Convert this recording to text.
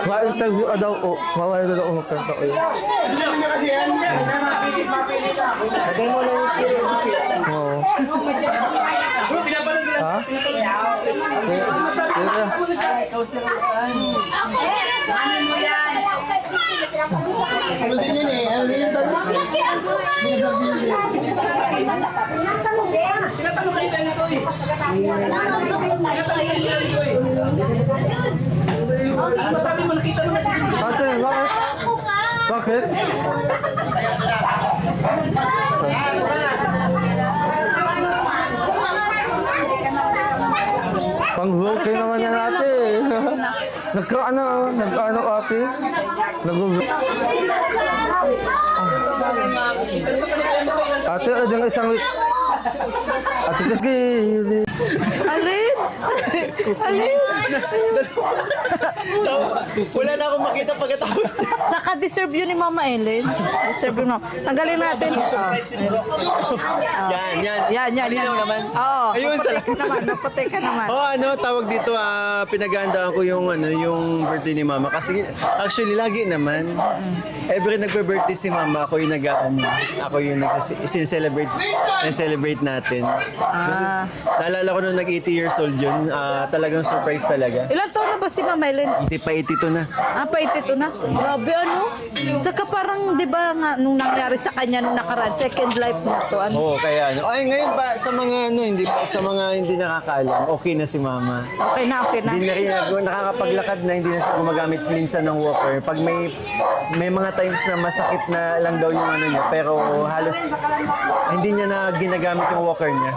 Ma-interview ka daw o. Mawala na daw o. Kanta ko yun. Lagay mo lang yung siro. Oo. Ha? Ano din yun eh? Ano din yung tanong? Tinatanong kayo tayo nito eh. Ano masabi mo? Nakita naman siya. Ate, bakit? Bakit? Pang-working naman yan ate. Nagkaano ate? Ate, ano yung isang week? Ate, sige. Alin? Alin? Wala na akong makita pagkatapos. Saka deserve yun ni Mama Ellen. Deserve yun. Tanggalin natin. Yan. Malinaw naman. Oo. Ayun. Naputi ka naman. Ano, tawag dito, pinaghandaan ko yung birthday ni Mama. Kasi actually, lagi naman, every nagbe-birthday si Mama, ako yung ako yung celebrate natin. Naalala ko nung nag-80 years old yun, talagang surprise talaga. Ilan taon na ba si Mama Ellen? Hindi pa 82 na. Pa-82 na? Grabe ano? Saka parang, di ba nga, nung nangyari sa kanya nung nakaraan, second life na to. Ano? Oo, kaya Ay, ngayon pa, sa mga hindi nakakaalam, okay na si Mama. Okay na. Hindi na rin nakakapaglakad na, hindi na siya gumagamit minsan ng walker. Pag may mga times na masakit na lang daw yung niya, pero halos hindi niya na ginagamit yung walker niya.